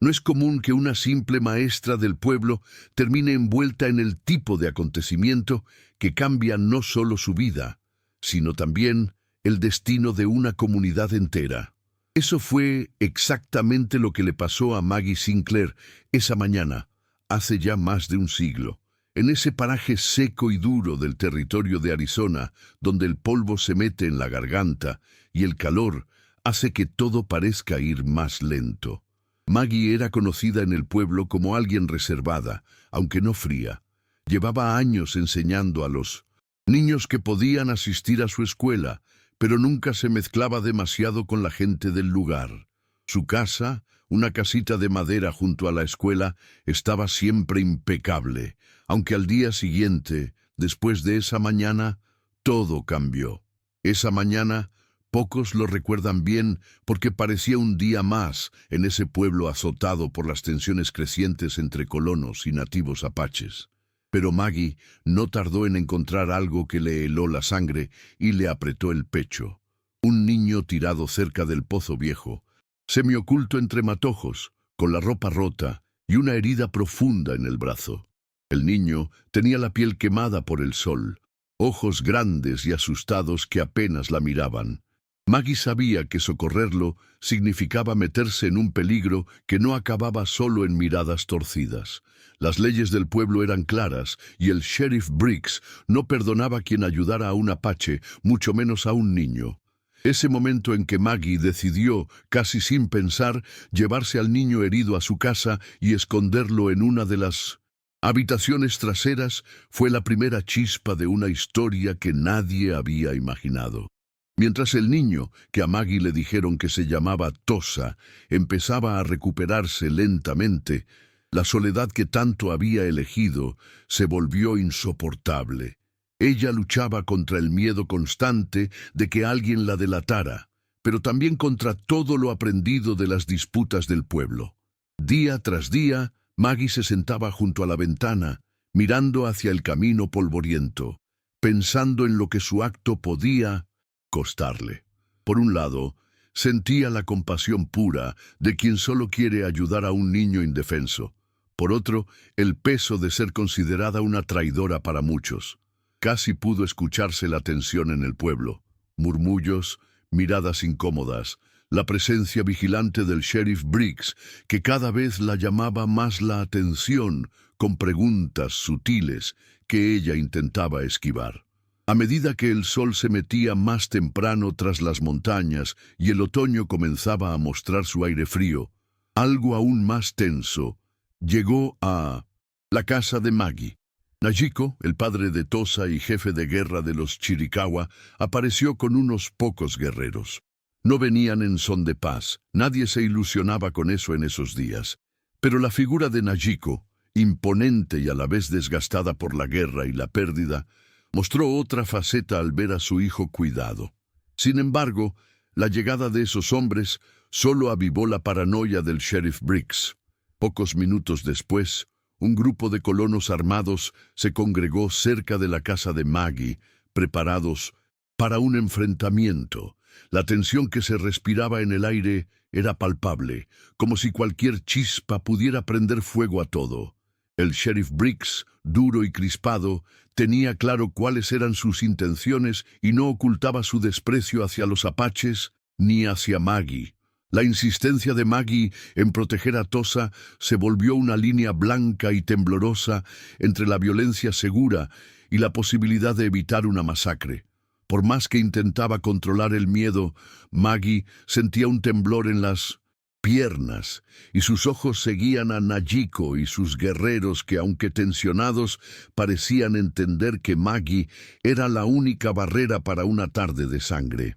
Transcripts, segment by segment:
No es común que una simple maestra del pueblo termine envuelta en el tipo de acontecimiento que cambia no solo su vida, sino también el destino de una comunidad entera. Eso fue exactamente lo que le pasó a Maggie Sinclair esa mañana, hace ya más de un siglo. En ese paraje seco y duro del territorio de Arizona, donde el polvo se mete en la garganta y el calor hace que todo parezca ir más lento. Maggie era conocida en el pueblo como alguien reservada, aunque no fría. Llevaba años enseñando a los niños que podían asistir a su escuela, pero nunca se mezclaba demasiado con la gente del lugar. Su casa, una casita de madera junto a la escuela, estaba siempre impecable, aunque al día siguiente, después de esa mañana, todo cambió. Esa mañana, pocos lo recuerdan bien porque parecía un día más en ese pueblo azotado por las tensiones crecientes entre colonos y nativos apaches. Pero Maggie no tardó en encontrar algo que le heló la sangre y le apretó el pecho. Un niño tirado cerca del pozo viejo, semioculto entre matojos, con la ropa rota y una herida profunda en el brazo. El niño tenía la piel quemada por el sol, ojos grandes y asustados que apenas la miraban. Maggie sabía que socorrerlo significaba meterse en un peligro que no acababa solo en miradas torcidas. Las leyes del pueblo eran claras y el sheriff Briggs no perdonaba a quien ayudara a un apache, mucho menos a un niño. Ese momento en que Maggie decidió, casi sin pensar, llevarse al niño herido a su casa y esconderlo en una de las habitaciones traseras fue la primera chispa de una historia que nadie había imaginado. Mientras el niño, que a Maggie le dijeron que se llamaba Tosa, empezaba a recuperarse lentamente, la soledad que tanto había elegido se volvió insoportable. Ella luchaba contra el miedo constante de que alguien la delatara, pero también contra todo lo aprendido de las disputas del pueblo. Día tras día, Maggie se sentaba junto a la ventana, mirando hacia el camino polvoriento, pensando en lo que su acto podía costarle. Por un lado, sentía la compasión pura de quien solo quiere ayudar a un niño indefenso. Por otro, el peso de ser considerada una traidora para muchos. Casi pudo escucharse la tensión en el pueblo. Murmullos, miradas incómodas, la presencia vigilante del sheriff Briggs, que cada vez la llamaba más la atención con preguntas sutiles que ella intentaba esquivar. A medida que el sol se metía más temprano tras las montañas y el otoño comenzaba a mostrar su aire frío, algo aún más tenso llegó a la casa de Maggie. Najiko, el padre de Tosa y jefe de guerra de los Chiricahua, apareció con unos pocos guerreros. No venían en son de paz, nadie se ilusionaba con eso en esos días. Pero la figura de Najiko, imponente y a la vez desgastada por la guerra y la pérdida, mostró otra faceta al ver a su hijo cuidado. Sin embargo, la llegada de esos hombres solo avivó la paranoia del sheriff Briggs. Pocos minutos después, un grupo de colonos armados se congregó cerca de la casa de Maggie, preparados para un enfrentamiento. La tensión que se respiraba en el aire era palpable, como si cualquier chispa pudiera prender fuego a todo. El sheriff Briggs, duro y crispado, tenía claro cuáles eran sus intenciones y no ocultaba su desprecio hacia los apaches ni hacia Maggie. La insistencia de Maggie en proteger a Tosa se volvió una línea blanca y temblorosa entre la violencia segura y la posibilidad de evitar una masacre. Por más que intentaba controlar el miedo, Maggie sentía un temblor en las piernas, y sus ojos seguían a Najiko y sus guerreros que, aunque tensionados, parecían entender que Maggie era la única barrera para una tarde de sangre.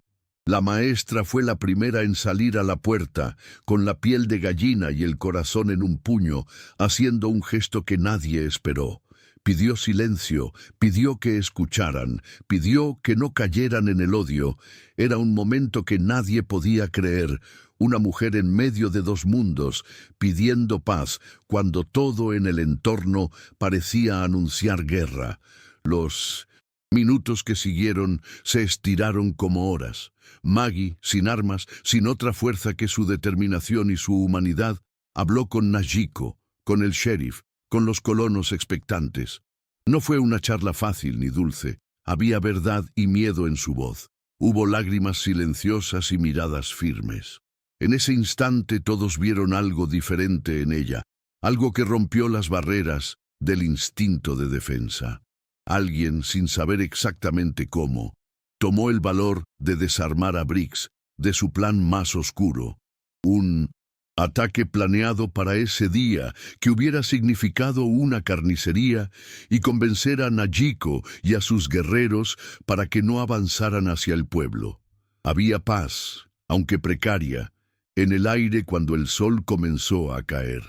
La maestra fue la primera en salir a la puerta, con la piel de gallina y el corazón en un puño, haciendo un gesto que nadie esperó. Pidió silencio, pidió que escucharan, pidió que no cayeran en el odio. Era un momento que nadie podía creer. Una mujer en medio de dos mundos, pidiendo paz, cuando todo en el entorno parecía anunciar guerra. Los minutos que siguieron se estiraron como horas. Maggie, sin armas, sin otra fuerza que su determinación y su humanidad, habló con Najiko, con el sheriff, con los colonos expectantes. No fue una charla fácil ni dulce. Había verdad y miedo en su voz. Hubo lágrimas silenciosas y miradas firmes. En ese instante todos vieron algo diferente en ella, algo que rompió las barreras del instinto de defensa. Alguien, sin saber exactamente cómo, tomó el valor de desarmar a Briggs de su plan más oscuro. Un ataque planeado para ese día que hubiera significado una carnicería y convencer a Najiko y a sus guerreros para que no avanzaran hacia el pueblo. Había paz, aunque precaria, en el aire cuando el sol comenzó a caer.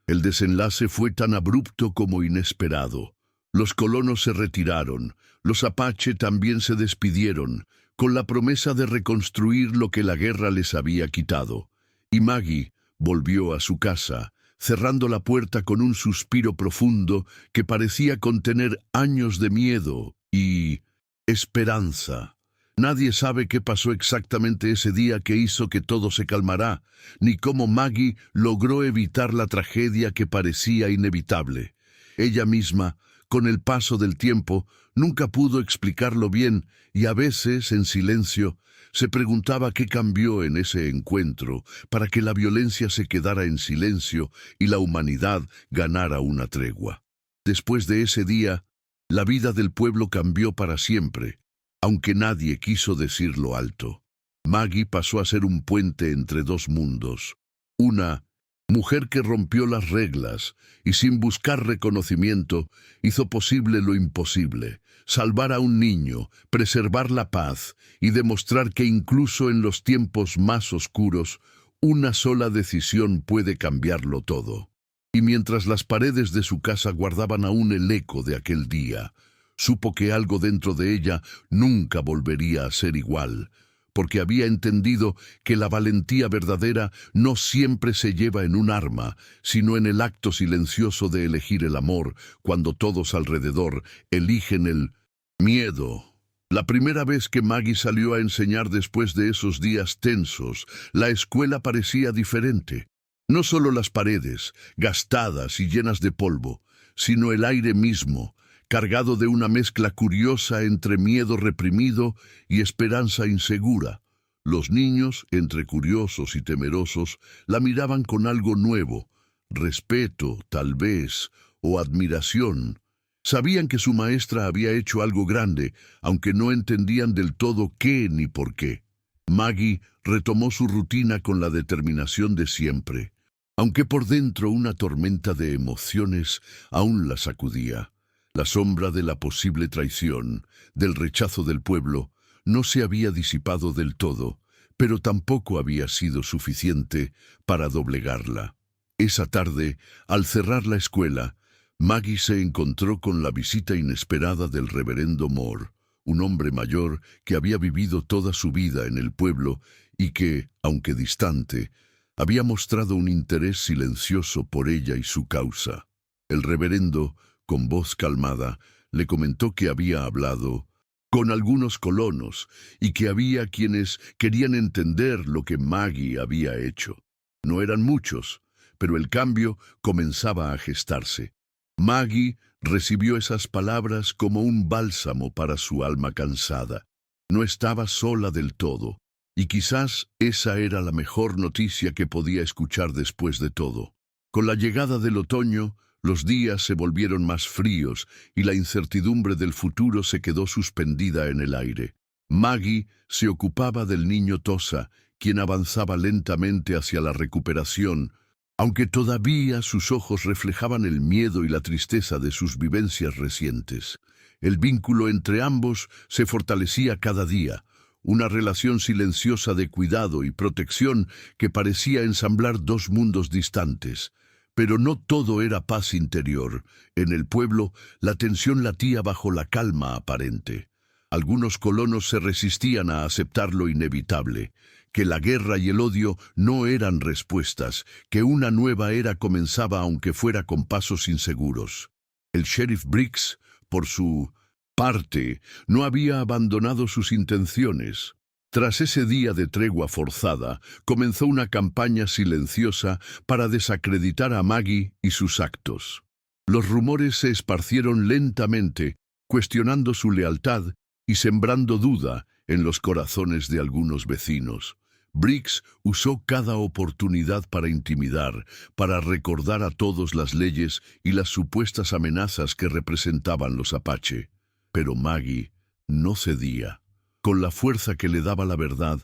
El desenlace fue tan abrupto como inesperado. Los colonos se retiraron, los apache también se despidieron, con la promesa de reconstruir lo que la guerra les había quitado. Y Maggie volvió a su casa, cerrando la puerta con un suspiro profundo que parecía contener años de miedo y esperanza. Nadie sabe qué pasó exactamente ese día que hizo que todo se calmará, ni cómo Maggie logró evitar la tragedia que parecía inevitable. Ella misma, con el paso del tiempo, nunca pudo explicarlo bien y a veces, en silencio, se preguntaba qué cambió en ese encuentro para que la violencia se quedara en silencio y la humanidad ganara una tregua. Después de ese día, la vida del pueblo cambió para siempre, aunque nadie quiso decirlo alto. Maggie pasó a ser un puente entre dos mundos. Una mujer que rompió las reglas y sin buscar reconocimiento hizo posible lo imposible, salvar a un niño, preservar la paz y demostrar que incluso en los tiempos más oscuros, una sola decisión puede cambiarlo todo. Y mientras las paredes de su casa guardaban aún el eco de aquel día, supo que algo dentro de ella nunca volvería a ser igual, porque había entendido que la valentía verdadera no siempre se lleva en un arma, sino en el acto silencioso de elegir el amor, cuando todos alrededor eligen el miedo. La primera vez que Maggie salió a enseñar después de esos días tensos, la escuela parecía diferente. No solo las paredes, gastadas y llenas de polvo, sino el aire mismo, cargado de una mezcla curiosa entre miedo reprimido y esperanza insegura. Los niños, entre curiosos y temerosos, la miraban con algo nuevo, respeto, tal vez, o admiración. Sabían que su maestra había hecho algo grande, aunque no entendían del todo qué ni por qué. Maggie retomó su rutina con la determinación de siempre, aunque por dentro una tormenta de emociones aún la sacudía. La sombra de la posible traición, del rechazo del pueblo, no se había disipado del todo, pero tampoco había sido suficiente para doblegarla. Esa tarde, al cerrar la escuela, Maggie se encontró con la visita inesperada del reverendo Moore, un hombre mayor que había vivido toda su vida en el pueblo y que, aunque distante, había mostrado un interés silencioso por ella y su causa. El reverendo, con voz calmada, le comentó que había hablado con algunos colonos y que había quienes querían entender lo que Maggie había hecho. No eran muchos, pero el cambio comenzaba a gestarse. Maggie recibió esas palabras como un bálsamo para su alma cansada. No estaba sola del todo, y quizás esa era la mejor noticia que podía escuchar después de todo. Con la llegada del otoño, los días se volvieron más fríos y la incertidumbre del futuro se quedó suspendida en el aire. Maggie se ocupaba del niño Tosa, quien avanzaba lentamente hacia la recuperación, aunque todavía sus ojos reflejaban el miedo y la tristeza de sus vivencias recientes. El vínculo entre ambos se fortalecía cada día, una relación silenciosa de cuidado y protección que parecía ensamblar dos mundos distantes. Pero no todo era paz interior. En el pueblo, la tensión latía bajo la calma aparente. Algunos colonos se resistían a aceptar lo inevitable, que la guerra y el odio no eran respuestas, que una nueva era comenzaba aunque fuera con pasos inseguros. El sheriff Briggs, por su parte, no había abandonado sus intenciones. Tras ese día de tregua forzada, comenzó una campaña silenciosa para desacreditar a Maggie y sus actos. Los rumores se esparcieron lentamente, cuestionando su lealtad y sembrando duda en los corazones de algunos vecinos. Briggs usó cada oportunidad para intimidar, para recordar a todos las leyes y las supuestas amenazas que representaban los Apache. Pero Maggie no cedía. Con la fuerza que le daba la verdad,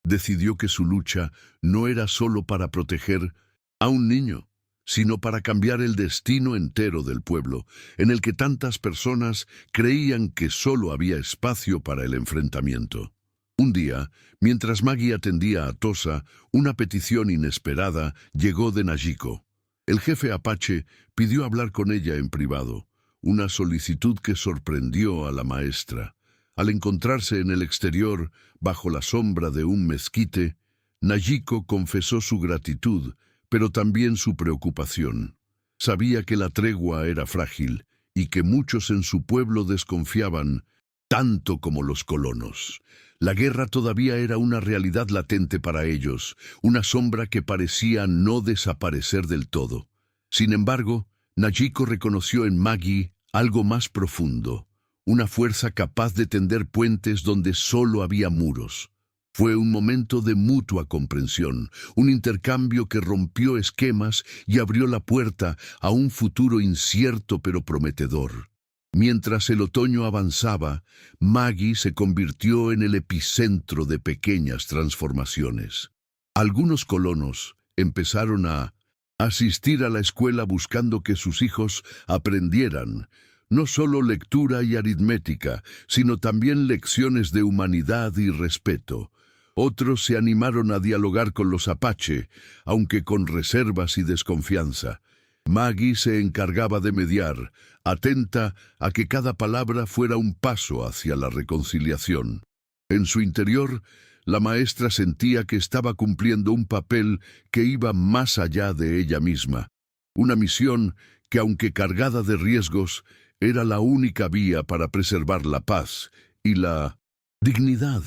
decidió que su lucha no era solo para proteger a un niño, sino para cambiar el destino entero del pueblo, en el que tantas personas creían que solo había espacio para el enfrentamiento. Un día, mientras Maggie atendía a Tosa, una petición inesperada llegó de Najiko. El jefe Apache pidió hablar con ella en privado, una solicitud que sorprendió a la maestra. Al encontrarse en el exterior, bajo la sombra de un mezquite, Najiko confesó su gratitud, pero también su preocupación. Sabía que la tregua era frágil y que muchos en su pueblo desconfiaban, tanto como los colonos. La guerra todavía era una realidad latente para ellos, una sombra que parecía no desaparecer del todo. Sin embargo, Najiko reconoció en Maggie algo más profundo, una fuerza capaz de tender puentes donde solo había muros. Fue un momento de mutua comprensión, un intercambio que rompió esquemas y abrió la puerta a un futuro incierto pero prometedor. Mientras el otoño avanzaba, Maggie se convirtió en el epicentro de pequeñas transformaciones. Algunos colonos empezaron a asistir a la escuela buscando que sus hijos aprendieran no solo lectura y aritmética, sino también lecciones de humanidad y respeto. Otros se animaron a dialogar con los Apache, aunque con reservas y desconfianza. Maggie se encargaba de mediar, atenta a que cada palabra fuera un paso hacia la reconciliación. En su interior, la maestra sentía que estaba cumpliendo un papel que iba más allá de ella misma. Una misión que, aunque cargada de riesgos, era la única vía para preservar la paz y la dignidad.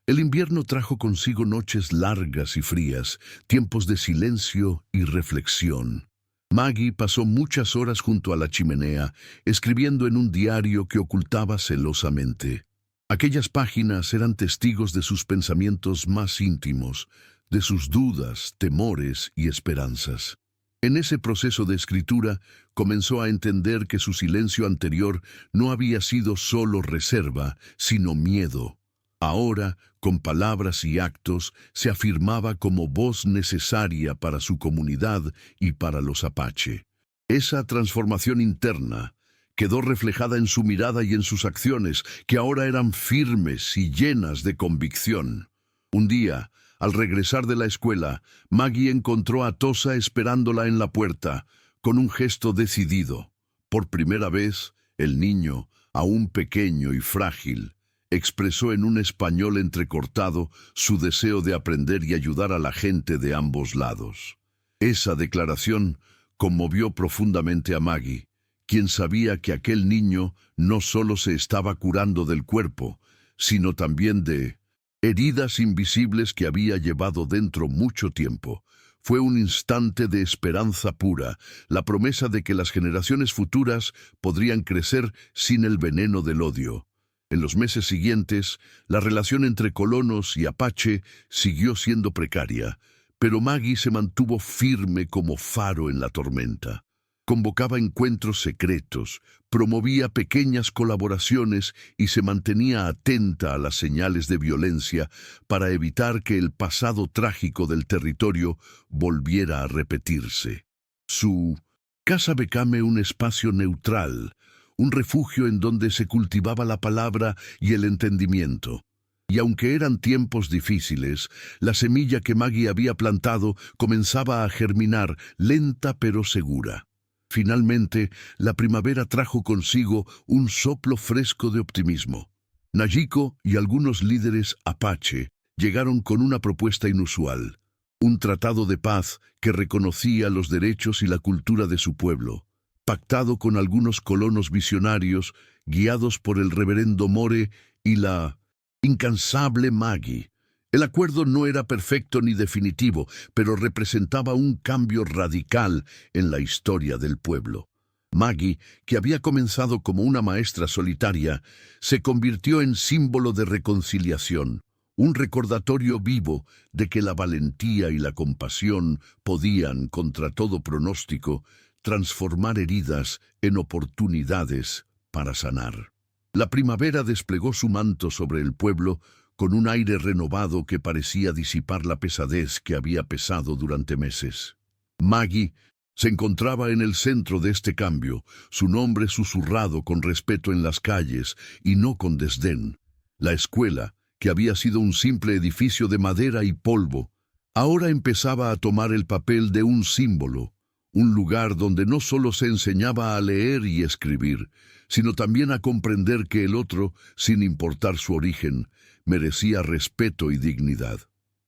El invierno trajo consigo noches largas y frías, tiempos de silencio y reflexión. Maggie pasó muchas horas junto a la chimenea, escribiendo en un diario que ocultaba celosamente. Aquellas páginas eran testigos de sus pensamientos más íntimos, de sus dudas, temores y esperanzas. En ese proceso de escritura, comenzó a entender que su silencio anterior no había sido solo reserva, sino miedo. Ahora, con palabras y actos, se afirmaba como voz necesaria para su comunidad y para los Apache. Esa transformación interna quedó reflejada en su mirada y en sus acciones, que ahora eran firmes y llenas de convicción. Un día, al regresar de la escuela, Maggie encontró a Tosa esperándola en la puerta, con un gesto decidido. Por primera vez, el niño, aún pequeño y frágil, expresó en un español entrecortado su deseo de aprender y ayudar a la gente de ambos lados. Esa declaración conmovió profundamente a Maggie, quien sabía que aquel niño no solo se estaba curando del cuerpo, sino también de heridas invisibles que había llevado dentro mucho tiempo. Fue un instante de esperanza pura, la promesa de que las generaciones futuras podrían crecer sin el veneno del odio. En los meses siguientes, la relación entre colonos y Apache siguió siendo precaria, pero Maggie se mantuvo firme como faro en la tormenta. Convocaba encuentros secretos, promovía pequeñas colaboraciones y se mantenía atenta a las señales de violencia para evitar que el pasado trágico del territorio volviera a repetirse. Su casa became un espacio neutral, un refugio en donde se cultivaba la palabra y el entendimiento. Y aunque eran tiempos difíciles, la semilla que Maggie había plantado comenzaba a germinar, lenta pero segura. Finalmente, la primavera trajo consigo un soplo fresco de optimismo. Najiko y algunos líderes Apache llegaron con una propuesta inusual, un tratado de paz que reconocía los derechos y la cultura de su pueblo, pactado con algunos colonos visionarios guiados por el reverendo More y la incansable Maggie. El acuerdo no era perfecto ni definitivo, pero representaba un cambio radical en la historia del pueblo. Maggie, que había comenzado como una maestra solitaria, se convirtió en símbolo de reconciliación, un recordatorio vivo de que la valentía y la compasión podían, contra todo pronóstico, transformar heridas en oportunidades para sanar. La primavera desplegó su manto sobre el pueblo con un aire renovado que parecía disipar la pesadez que había pesado durante meses. Maggie se encontraba en el centro de este cambio, su nombre susurrado con respeto en las calles y no con desdén. La escuela, que había sido un simple edificio de madera y polvo, ahora empezaba a tomar el papel de un símbolo, un lugar donde no solo se enseñaba a leer y escribir, sino también a comprender que el otro, sin importar su origen, merecía respeto y dignidad.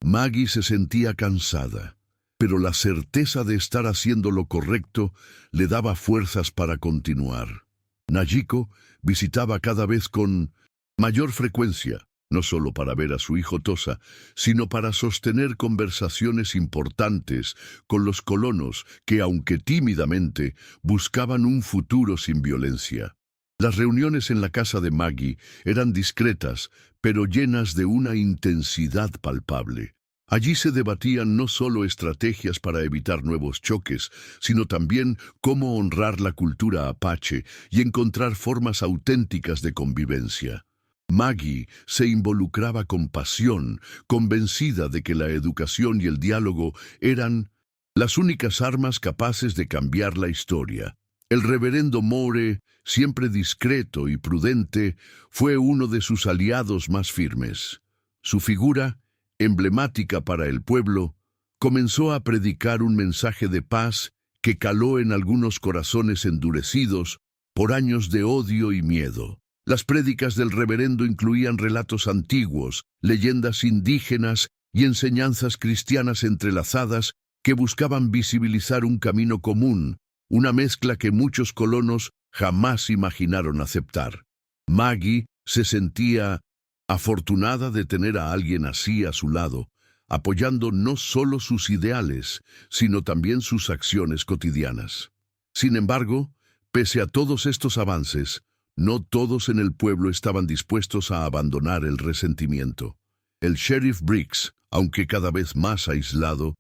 Maggie se sentía cansada, pero la certeza de estar haciendo lo correcto le daba fuerzas para continuar. Najiko visitaba cada vez con mayor frecuencia, no solo para ver a su hijo Tosa, sino para sostener conversaciones importantes con los colonos que, aunque tímidamente, buscaban un futuro sin violencia. Las reuniones en la casa de Maggie eran discretas, pero llenas de una intensidad palpable. Allí se debatían no solo estrategias para evitar nuevos choques, sino también cómo honrar la cultura apache y encontrar formas auténticas de convivencia. Maggie se involucraba con pasión, convencida de que la educación y el diálogo eran las únicas armas capaces de cambiar la historia. El reverendo Moore, siempre discreto y prudente, fue uno de sus aliados más firmes. Su figura, emblemática para el pueblo, comenzó a predicar un mensaje de paz que caló en algunos corazones endurecidos por años de odio y miedo. Las prédicas del reverendo incluían relatos antiguos, leyendas indígenas y enseñanzas cristianas entrelazadas que buscaban visibilizar un camino común, una mezcla que muchos colonos jamás imaginaron aceptar. Maggie se sentía afortunada de tener a alguien así a su lado, apoyando no solo sus ideales, sino también sus acciones cotidianas. Sin embargo, pese a todos estos avances, no todos en el pueblo estaban dispuestos a abandonar el resentimiento. El sheriff Briggs, aunque cada vez más aislado,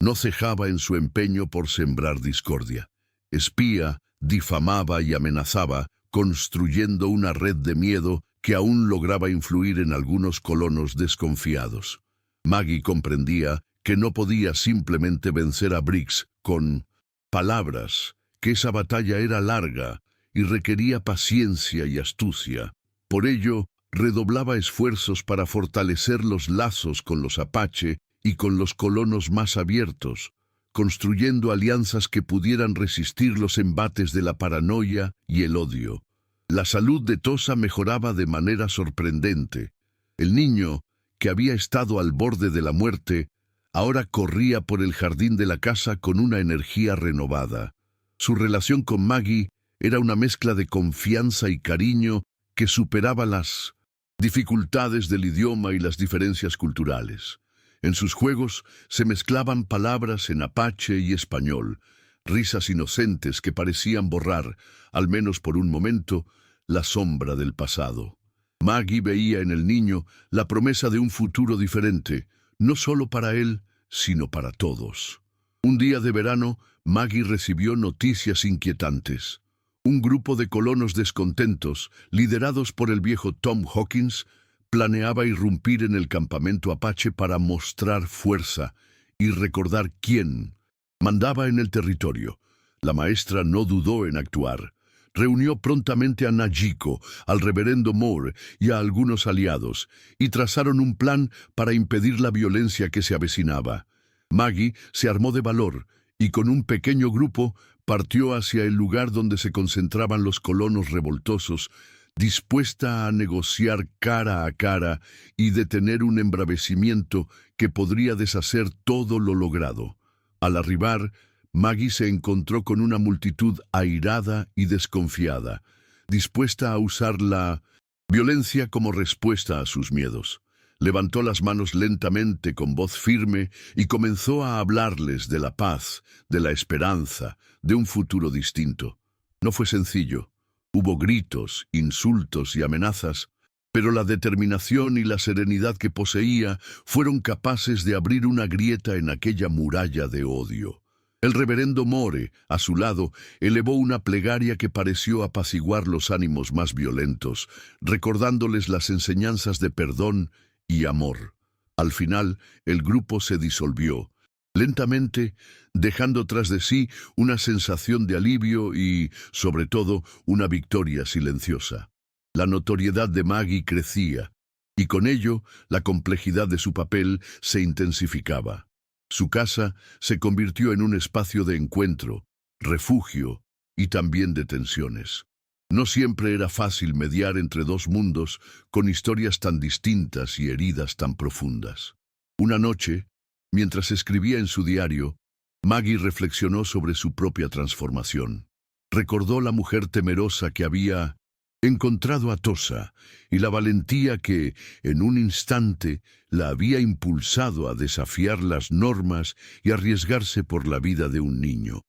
no cejaba en su empeño por sembrar discordia. Espía, difamaba y amenazaba, construyendo una red de miedo que aún lograba influir en algunos colonos desconfiados. Maggie comprendía que no podía simplemente vencer a Briggs con palabras, que esa batalla era larga y requería paciencia y astucia. Por ello, redoblaba esfuerzos para fortalecer los lazos con los apache y con los colonos más abiertos, construyendo alianzas que pudieran resistir los embates de la paranoia y el odio. La salud de Tosa mejoraba de manera sorprendente. El niño, que había estado al borde de la muerte, ahora corría por el jardín de la casa con una energía renovada. Su relación con Maggie era una mezcla de confianza y cariño que superaba las dificultades del idioma y las diferencias culturales. En sus juegos se mezclaban palabras en apache y español, risas inocentes que parecían borrar, al menos por un momento, la sombra del pasado. Maggie veía en el niño la promesa de un futuro diferente, no solo para él, sino para todos. Un día de verano, Maggie recibió noticias inquietantes. Un grupo de colonos descontentos, liderados por el viejo Tom Hawkins, planeaba irrumpir en el campamento apache para mostrar fuerza y recordar quién mandaba en el territorio. La maestra no dudó en actuar. Reunió prontamente a Najiko, al reverendo Moore y a algunos aliados, y trazaron un plan para impedir la violencia que se avecinaba. Maggie se armó de valor y con un pequeño grupo partió hacia el lugar donde se concentraban los colonos revoltosos, dispuesta a negociar cara a cara y detener un embravecimiento que podría deshacer todo lo logrado. Al arribar, Maggie se encontró con una multitud airada y desconfiada, dispuesta a usar la violencia como respuesta a sus miedos. Levantó las manos lentamente con voz firme y comenzó a hablarles de la paz, de la esperanza, de un futuro distinto. No fue sencillo. Hubo gritos, insultos y amenazas, pero la determinación y la serenidad que poseía fueron capaces de abrir una grieta en aquella muralla de odio. El reverendo More, a su lado, elevó una plegaria que pareció apaciguar los ánimos más violentos, recordándoles las enseñanzas de perdón y amor. Al final, el grupo se disolvió, lentamente, dejando tras de sí una sensación de alivio y, sobre todo, una victoria silenciosa. La notoriedad de Maggie crecía, y con ello la complejidad de su papel se intensificaba. Su casa se convirtió en un espacio de encuentro, refugio y también de tensiones. No siempre era fácil mediar entre dos mundos con historias tan distintas y heridas tan profundas. Una noche, mientras escribía en su diario, Maggie reflexionó sobre su propia transformación. Recordó la mujer temerosa que había encontrado a Tosa y la valentía que, en un instante, la había impulsado a desafiar las normas y arriesgarse por la vida de un niño.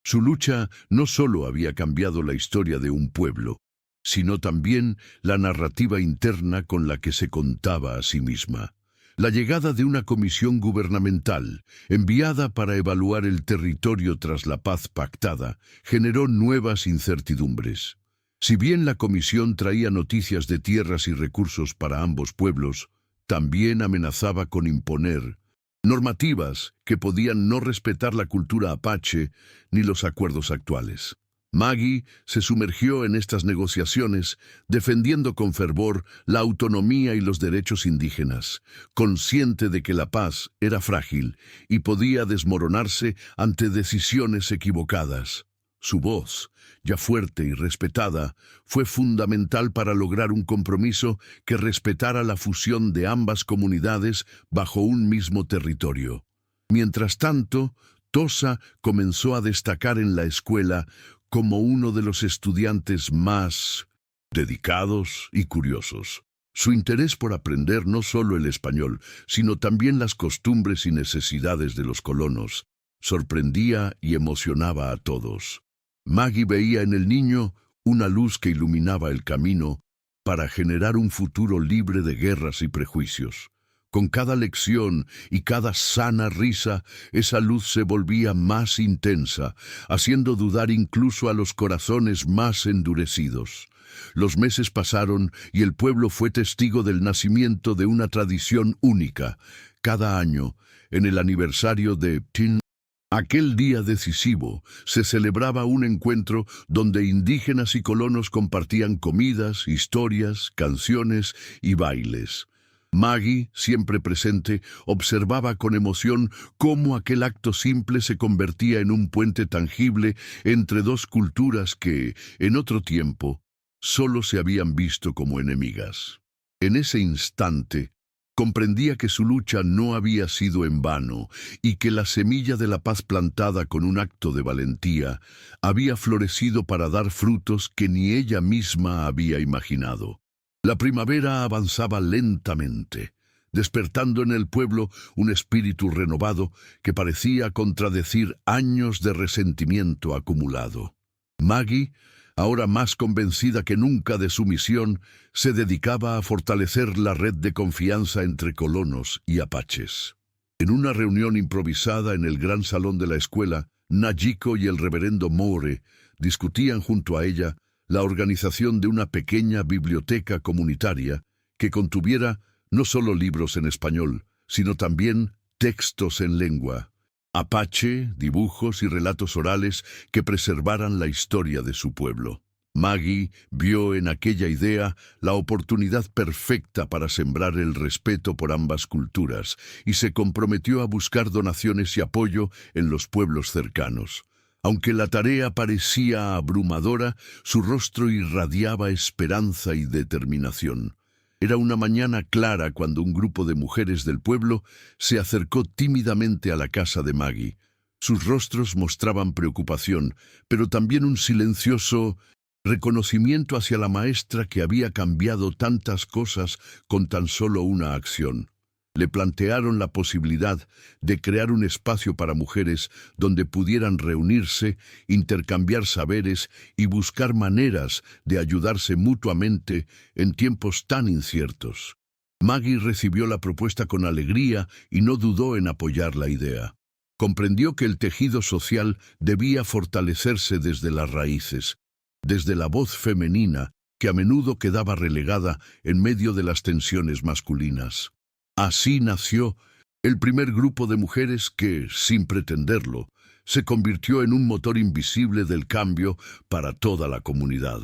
Su lucha no solo había cambiado la historia de un pueblo, sino también la narrativa interna con la que se contaba a sí misma. La llegada de una comisión gubernamental, enviada para evaluar el territorio tras la paz pactada, generó nuevas incertidumbres. Si bien la comisión traía noticias de tierras y recursos para ambos pueblos, también amenazaba con imponer normativas que podían no respetar la cultura apache ni los acuerdos actuales. Maggie se sumergió en estas negociaciones, defendiendo con fervor la autonomía y los derechos indígenas, consciente de que la paz era frágil y podía desmoronarse ante decisiones equivocadas. Su voz, ya fuerte y respetada, fue fundamental para lograr un compromiso que respetara la fusión de ambas comunidades bajo un mismo territorio. Mientras tanto, Tosa comenzó a destacar en la escuela como uno de los estudiantes más dedicados y curiosos. Su interés por aprender no solo el español, sino también las costumbres y necesidades de los colonos, sorprendía y emocionaba a todos. Maggie veía en el niño una luz que iluminaba el camino para generar un futuro libre de guerras y prejuicios. Con cada lección y cada sana risa, esa luz se volvía más intensa, haciendo dudar incluso a los corazones más endurecidos. Los meses pasaron y el pueblo fue testigo del nacimiento de una tradición única. Cada año, en el aniversario de Tin, aquel día decisivo, se celebraba un encuentro donde indígenas y colonos compartían comidas, historias, canciones y bailes. Maggie, siempre presente, observaba con emoción cómo aquel acto simple se convertía en un puente tangible entre dos culturas que, en otro tiempo, solo se habían visto como enemigas. En ese instante, comprendía que su lucha no había sido en vano y que la semilla de la paz plantada con un acto de valentía había florecido para dar frutos que ni ella misma había imaginado. La primavera avanzaba lentamente, despertando en el pueblo un espíritu renovado que parecía contradecir años de resentimiento acumulado. Maggie, ahora más convencida que nunca de su misión, se dedicaba a fortalecer la red de confianza entre colonos y apaches. En una reunión improvisada en el gran salón de la escuela, Najiko y el reverendo More discutían junto a ella la organización de una pequeña biblioteca comunitaria que contuviera no solo libros en español, sino también textos en lengua apache, dibujos y relatos orales que preservaran la historia de su pueblo. Maggie vio en aquella idea la oportunidad perfecta para sembrar el respeto por ambas culturas y se comprometió a buscar donaciones y apoyo en los pueblos cercanos. Aunque la tarea parecía abrumadora, su rostro irradiaba esperanza y determinación. Era una mañana clara cuando un grupo de mujeres del pueblo se acercó tímidamente a la casa de Maggie. Sus rostros mostraban preocupación, pero también un silencioso reconocimiento hacia la maestra que había cambiado tantas cosas con tan solo una acción. Le plantearon la posibilidad de crear un espacio para mujeres donde pudieran reunirse, intercambiar saberes y buscar maneras de ayudarse mutuamente en tiempos tan inciertos. Maggie recibió la propuesta con alegría y no dudó en apoyar la idea. Comprendió que el tejido social debía fortalecerse desde las raíces, desde la voz femenina, que a menudo quedaba relegada en medio de las tensiones masculinas. Así nació el primer grupo de mujeres que, sin pretenderlo, se convirtió en un motor invisible del cambio para toda la comunidad.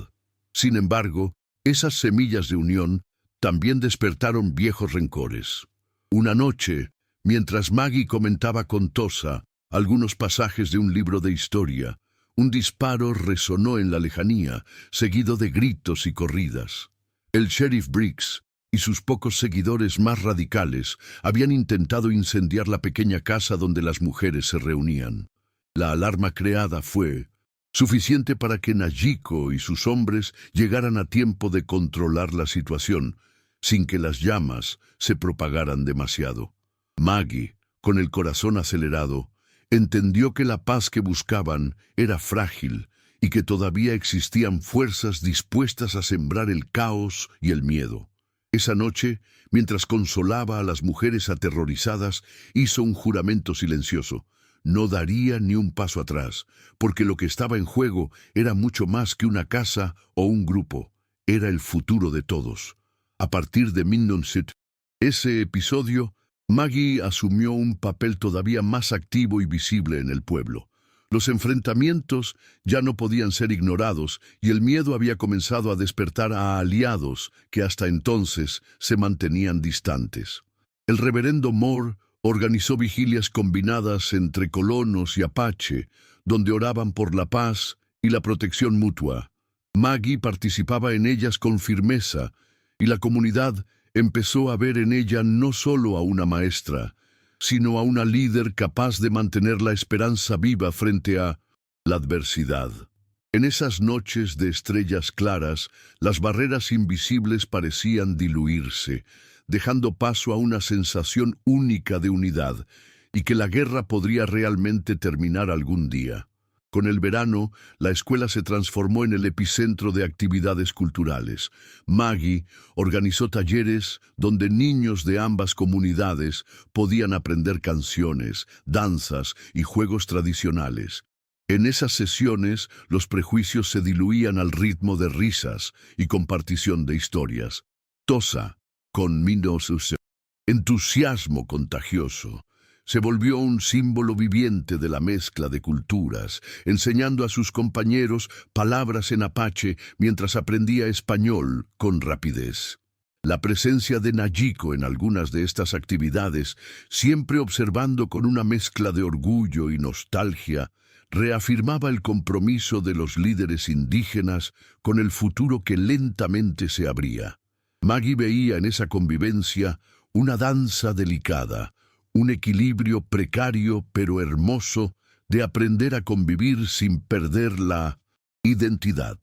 Sin embargo, esas semillas de unión también despertaron viejos rencores. Una noche, mientras Maggie comentaba con Tosa algunos pasajes de un libro de historia, un disparo resonó en la lejanía, seguido de gritos y corridas. El sheriff Briggs y sus pocos seguidores más radicales habían intentado incendiar la pequeña casa donde las mujeres se reunían. La alarma creada fue suficiente para que Najiko y sus hombres llegaran a tiempo de controlar la situación, sin que las llamas se propagaran demasiado. Maggie, con el corazón acelerado, entendió que la paz que buscaban era frágil y que todavía existían fuerzas dispuestas a sembrar el caos y el miedo. Esa noche, mientras consolaba a las mujeres aterrorizadas, hizo un juramento silencioso. No daría ni un paso atrás, porque lo que estaba en juego era mucho más que una casa o un grupo. Era el futuro de todos. A partir de Mindonsit, ese episodio, Maggie asumió un papel todavía más activo y visible en el pueblo. Los enfrentamientos ya no podían ser ignorados y el miedo había comenzado a despertar a aliados que hasta entonces se mantenían distantes. El reverendo Moore organizó vigilias combinadas entre colonos y apache, donde oraban por la paz y la protección mutua. Maggie participaba en ellas con firmeza y la comunidad empezó a ver en ella no solo a una maestra, sino a una líder capaz de mantener la esperanza viva frente a la adversidad. En esas noches de estrellas claras, las barreras invisibles parecían diluirse, dejando paso a una sensación única de unidad, y que la guerra podría realmente terminar algún día. Con el verano, la escuela se transformó en el epicentro de actividades culturales. Maggie organizó talleres donde niños de ambas comunidades podían aprender canciones, danzas y juegos tradicionales. En esas sesiones, los prejuicios se diluían al ritmo de risas y compartición de historias. Tosa, con entusiasmo contagioso, se volvió un símbolo viviente de la mezcla de culturas, enseñando a sus compañeros palabras en apache mientras aprendía español con rapidez. La presencia de Najiko en algunas de estas actividades, siempre observando con una mezcla de orgullo y nostalgia, reafirmaba el compromiso de los líderes indígenas con el futuro que lentamente se abría. Maggie veía en esa convivencia una danza delicada, un equilibrio precario pero hermoso de aprender a convivir sin perder la identidad.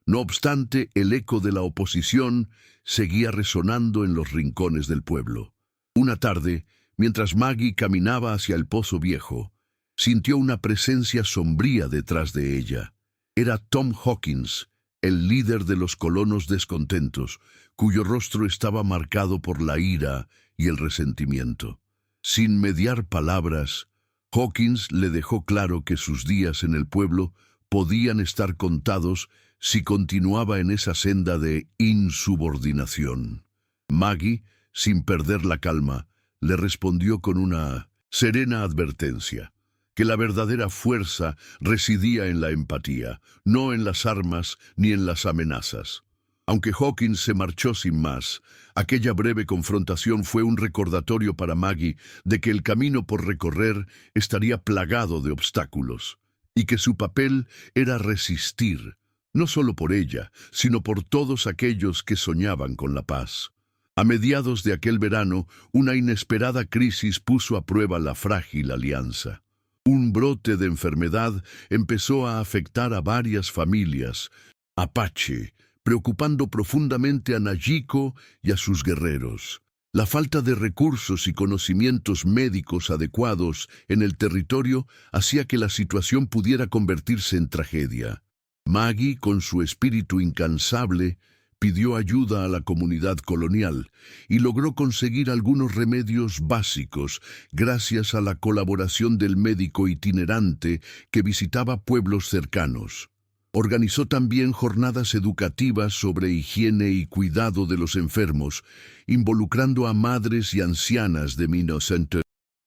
No obstante, el eco de la oposición seguía resonando en los rincones del pueblo. Una tarde, mientras Maggie caminaba hacia el Pozo Viejo, sintió una presencia sombría detrás de ella. Era Tom Hawkins, el líder de los colonos descontentos, cuyo rostro estaba marcado por la ira y el resentimiento. Sin mediar palabras, Hawkins le dejó claro que sus días en el pueblo podían estar contados si continuaba en esa senda de insubordinación. Maggie, sin perder la calma, le respondió con una serena advertencia, que la verdadera fuerza residía en la empatía, no en las armas ni en las amenazas. Aunque Hawkins se marchó sin más, aquella breve confrontación fue un recordatorio para Maggie de que el camino por recorrer estaría plagado de obstáculos, y que su papel era resistir, no solo por ella, sino por todos aquellos que soñaban con la paz. A mediados de aquel verano, una inesperada crisis puso a prueba la frágil alianza. Un brote de enfermedad empezó a afectar a varias familias, apache, preocupando profundamente a Nayiko y a sus guerreros. La falta de recursos y conocimientos médicos adecuados en el territorio hacía que la situación pudiera convertirse en tragedia. Maggie, con su espíritu incansable, pidió ayuda a la comunidad colonial y logró conseguir algunos remedios básicos gracias a la colaboración del médico itinerante que visitaba pueblos cercanos. Organizó también jornadas educativas sobre higiene y cuidado de los enfermos, involucrando a madres y ancianas de Minnesota.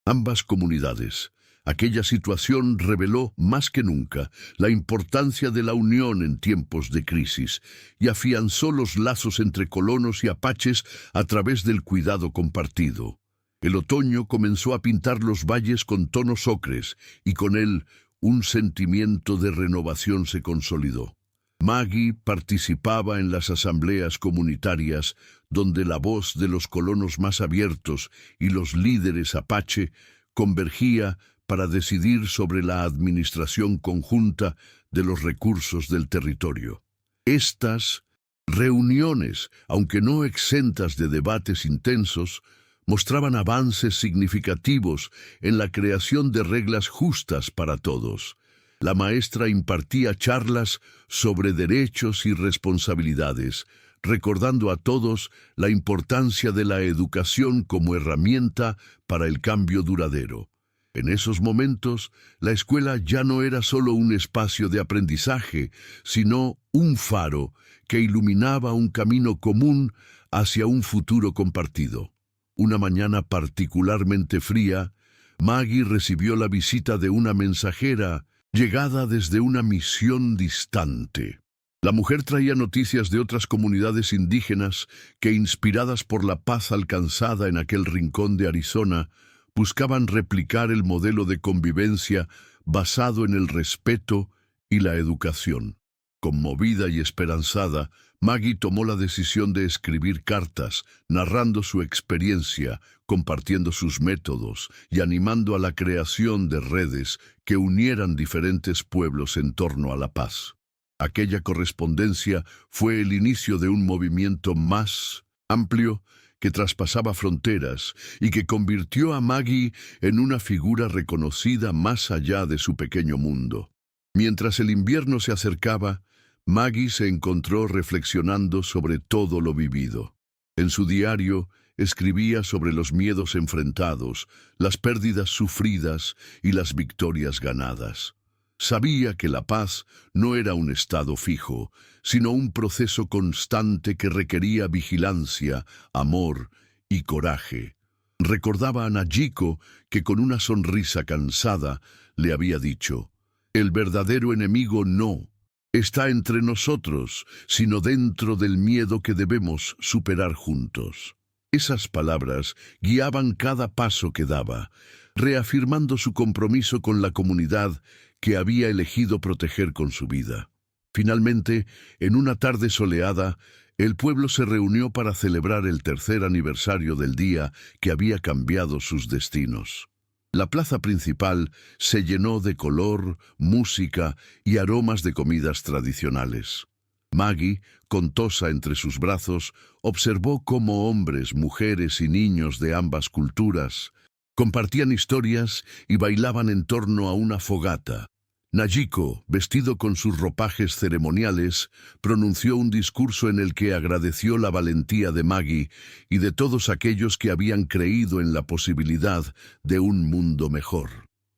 Ambas comunidades. Aquella situación reveló más que nunca la importancia de la unión en tiempos de crisis y afianzó los lazos entre colonos y apaches a través del cuidado compartido. El otoño comenzó a pintar los valles con tonos ocres y con él un sentimiento de renovación se consolidó. Maggie participaba en las asambleas comunitarias donde la voz de los colonos más abiertos y los líderes apache convergía para decidir sobre la administración conjunta de los recursos del territorio. Estas reuniones, aunque no exentas de debates intensos, mostraban avances significativos en la creación de reglas justas para todos. La maestra impartía charlas sobre derechos y responsabilidades, recordando a todos la importancia de la educación como herramienta para el cambio duradero. En esos momentos, la escuela ya no era solo un espacio de aprendizaje, sino un faro que iluminaba un camino común hacia un futuro compartido. Una mañana particularmente fría, Maggie recibió la visita de una mensajera llegada desde una misión distante. La mujer traía noticias de otras comunidades indígenas que, inspiradas por la paz alcanzada en aquel rincón de Arizona, buscaban replicar el modelo de convivencia basado en el respeto y la educación. Conmovida y esperanzada, Maggie tomó la decisión de escribir cartas, narrando su experiencia, compartiendo sus métodos y animando a la creación de redes que unieran diferentes pueblos en torno a la paz. Aquella correspondencia fue el inicio de un movimiento más amplio que traspasaba fronteras y que convirtió a Maggie en una figura reconocida más allá de su pequeño mundo. Mientras el invierno se acercaba, Maggie se encontró reflexionando sobre todo lo vivido. En su diario escribía sobre los miedos enfrentados, las pérdidas sufridas y las victorias ganadas. Sabía que la paz no era un estado fijo, sino un proceso constante que requería vigilancia, amor y coraje. Recordaba a Nayiko que con una sonrisa cansada le había dicho: «El verdadero enemigo no está entre nosotros, sino dentro del miedo que debemos superar juntos». Esas palabras guiaban cada paso que daba, reafirmando su compromiso con la comunidad que había elegido proteger con su vida. Finalmente, en una tarde soleada, el pueblo se reunió para celebrar el tercer aniversario del día que había cambiado sus destinos. La plaza principal se llenó de color, música y aromas de comidas tradicionales. Maggie, con Tosa entre sus brazos, observó cómo hombres, mujeres y niños de ambas culturas compartían historias y bailaban en torno a una fogata. Nayiko, vestido con sus ropajes ceremoniales, pronunció un discurso en el que agradeció la valentía de Maggie y de todos aquellos que habían creído en la posibilidad de un mundo mejor.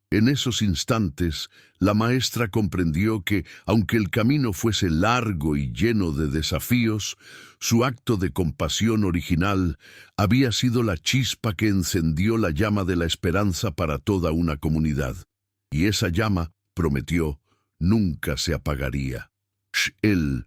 En esos instantes, la maestra comprendió que, aunque el camino fuese largo y lleno de desafíos, su acto de compasión original había sido la chispa que encendió la llama de la esperanza para toda una comunidad. Y esa llama, prometió, nunca se apagaría. El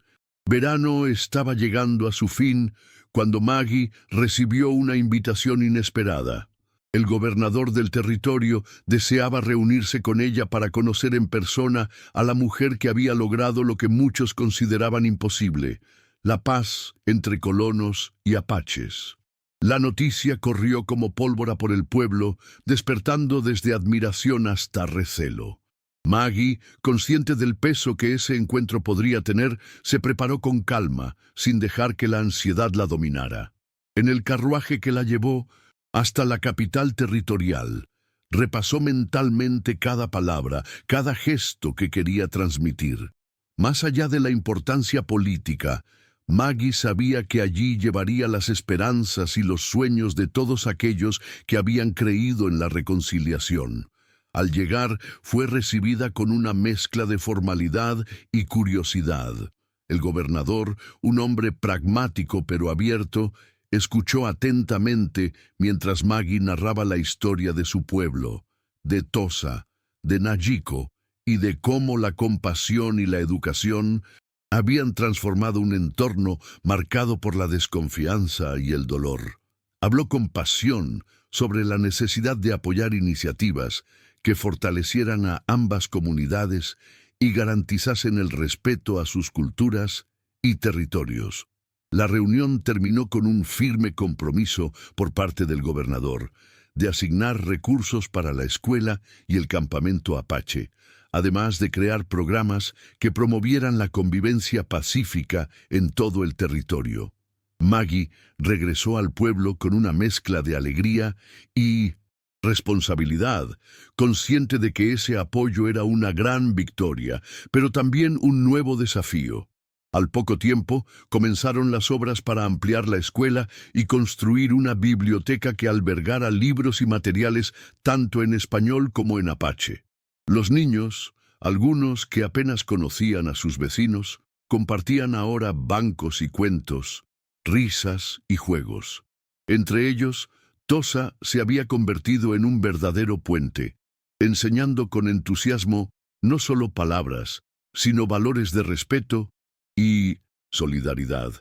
verano estaba llegando a su fin cuando Maggie recibió una invitación inesperada. El gobernador del territorio deseaba reunirse con ella para conocer en persona a la mujer que había logrado lo que muchos consideraban imposible: la paz entre colonos y apaches. La noticia corrió como pólvora por el pueblo, despertando desde admiración hasta recelo. Maggie, consciente del peso que ese encuentro podría tener, se preparó con calma, sin dejar que la ansiedad la dominara. En el carruaje que la llevó hasta la capital territorial, repasó mentalmente cada palabra, cada gesto que quería transmitir. Más allá de la importancia política, Maggie sabía que allí llevaría las esperanzas y los sueños de todos aquellos que habían creído en la reconciliación. Al llegar, fue recibida con una mezcla de formalidad y curiosidad. El gobernador, un hombre pragmático pero abierto, escuchó atentamente mientras Maggie narraba la historia de su pueblo, de Tosa, de Nagiko, y de cómo la compasión y la educación habían transformado un entorno marcado por la desconfianza y el dolor. Habló con pasión sobre la necesidad de apoyar iniciativas que fortalecieran a ambas comunidades y garantizasen el respeto a sus culturas y territorios. La reunión terminó con un firme compromiso por parte del gobernador de asignar recursos para la escuela y el campamento Apache, además de crear programas que promovieran la convivencia pacífica en todo el territorio. Maggie regresó al pueblo con una mezcla de alegría y responsabilidad, consciente de que ese apoyo era una gran victoria, pero también un nuevo desafío. Al poco tiempo, comenzaron las obras para ampliar la escuela y construir una biblioteca que albergara libros y materiales tanto en español como en apache. Los niños, algunos que apenas conocían a sus vecinos, compartían ahora bancos y cuentos, risas y juegos. Entre ellos, Tosa se había convertido en un verdadero puente, enseñando con entusiasmo no solo palabras, sino valores de respeto y solidaridad.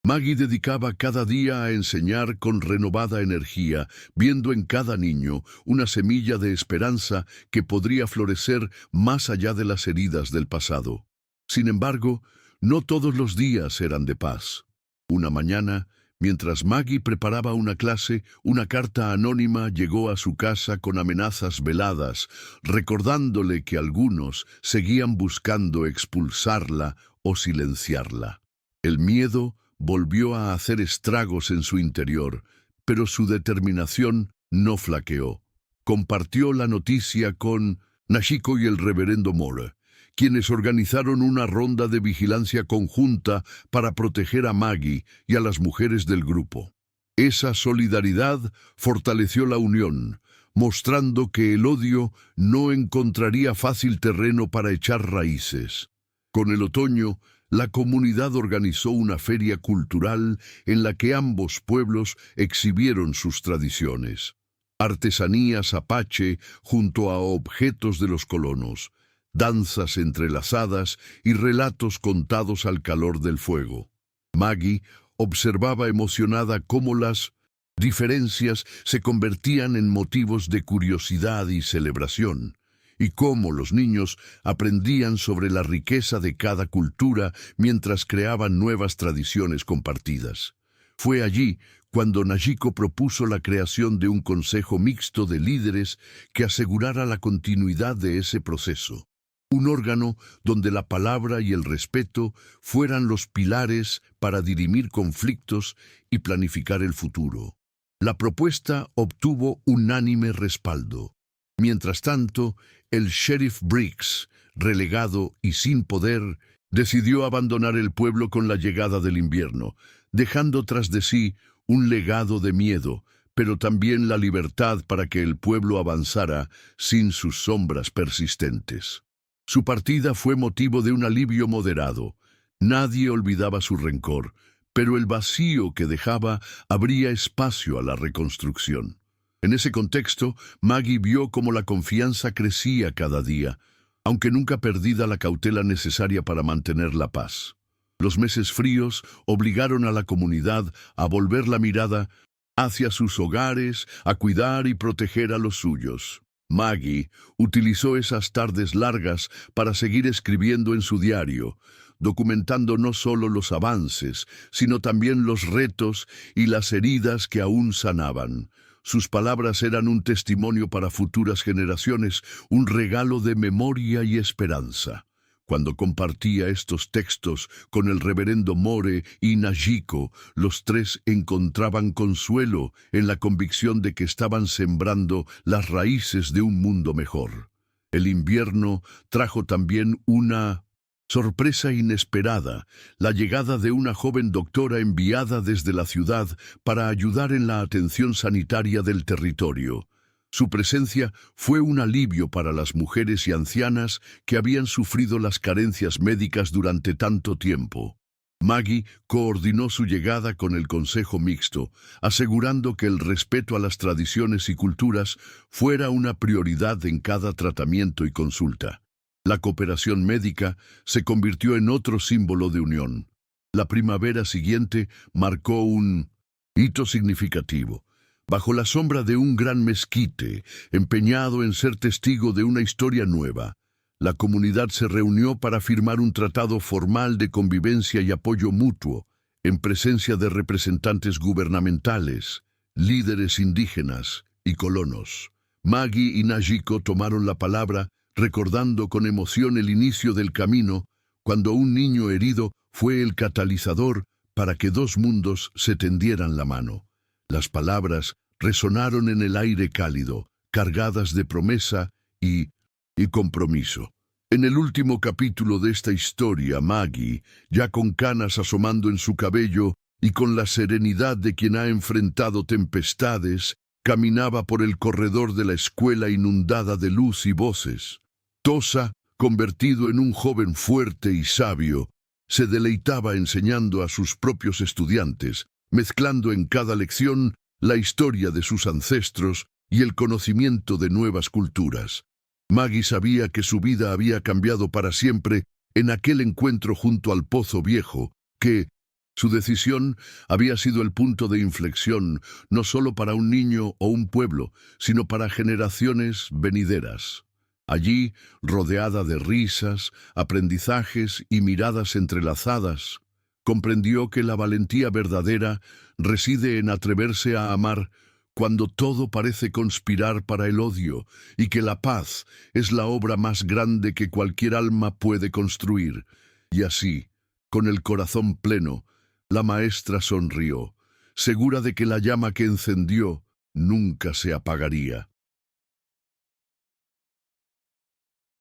Maggie dedicaba cada día a enseñar con renovada energía, viendo en cada niño una semilla de esperanza que podría florecer más allá de las heridas del pasado. Sin embargo, no todos los días eran de paz. Una mañana, mientras Maggie preparaba una clase, una carta anónima llegó a su casa con amenazas veladas, recordándole que algunos seguían buscando expulsarla o silenciarla. El miedo volvió a hacer estragos en su interior, pero su determinación no flaqueó. Compartió la noticia con Nagiko y el reverendo Moore, quienes organizaron una ronda de vigilancia conjunta para proteger a Maggie y a las mujeres del grupo. Esa solidaridad fortaleció la unión, mostrando que el odio no encontraría fácil terreno para echar raíces. Con el otoño, la comunidad organizó una feria cultural en la que ambos pueblos exhibieron sus tradiciones. Artesanías apache junto a objetos de los colonos, danzas entrelazadas y relatos contados al calor del fuego. Maggie observaba emocionada cómo las diferencias se convertían en motivos de curiosidad y celebración, y cómo los niños aprendían sobre la riqueza de cada cultura mientras creaban nuevas tradiciones compartidas. Fue allí cuando Nagiko propuso la creación de un consejo mixto de líderes que asegurara la continuidad de ese proceso. Un órgano donde la palabra y el respeto fueran los pilares para dirimir conflictos y planificar el futuro. La propuesta obtuvo unánime respaldo. Mientras tanto, el sheriff Briggs, relegado y sin poder, decidió abandonar el pueblo con la llegada del invierno, dejando tras de sí un legado de miedo, pero también la libertad para que el pueblo avanzara sin sus sombras persistentes. Su partida fue motivo de un alivio moderado. Nadie olvidaba su rencor, pero el vacío que dejaba abría espacio a la reconstrucción. En ese contexto, Maggie vio cómo la confianza crecía cada día, aunque nunca perdida la cautela necesaria para mantener la paz. Los meses fríos obligaron a la comunidad a volver la mirada hacia sus hogares, a cuidar y proteger a los suyos. Maggie utilizó esas tardes largas para seguir escribiendo en su diario, documentando no solo los avances, sino también los retos y las heridas que aún sanaban. Sus palabras eran un testimonio para futuras generaciones, un regalo de memoria y esperanza. Cuando compartía estos textos con el reverendo More y Najiko, los tres encontraban consuelo en la convicción de que estaban sembrando las raíces de un mundo mejor. El invierno trajo también una sorpresa inesperada, la llegada de una joven doctora enviada desde la ciudad para ayudar en la atención sanitaria del territorio. Su presencia fue un alivio para las mujeres y ancianas que habían sufrido las carencias médicas durante tanto tiempo. Maggie coordinó su llegada con el Consejo Mixto, asegurando que el respeto a las tradiciones y culturas fuera una prioridad en cada tratamiento y consulta. La cooperación médica se convirtió en otro símbolo de unión. La primavera siguiente marcó un hito significativo. Bajo la sombra de un gran mezquite, empeñado en ser testigo de una historia nueva, la comunidad se reunió para firmar un tratado formal de convivencia y apoyo mutuo, en presencia de representantes gubernamentales, líderes indígenas y colonos. Maggie y Najiko tomaron la palabra, recordando con emoción el inicio del camino, cuando un niño herido fue el catalizador para que dos mundos se tendieran la mano. Las palabras resonaron en el aire cálido, cargadas de promesa y compromiso. En el último capítulo de esta historia, Maggie, ya con canas asomando en su cabello y con la serenidad de quien ha enfrentado tempestades, caminaba por el corredor de la escuela inundada de luz y voces. Tosa, convertido en un joven fuerte y sabio, se deleitaba enseñando a sus propios estudiantes, mezclando en cada lección la historia de sus ancestros y el conocimiento de nuevas culturas. Maggie sabía que su vida había cambiado para siempre en aquel encuentro junto al Pozo Viejo, que su decisión había sido el punto de inflexión no solo para un niño o un pueblo, sino para generaciones venideras. Allí, rodeada de risas, aprendizajes y miradas entrelazadas, comprendió que la valentía verdadera reside en atreverse a amar cuando todo parece conspirar para el odio, y que la paz es la obra más grande que cualquier alma puede construir. Y así, con el corazón pleno, la maestra sonrió, segura de que la llama que encendió nunca se apagaría.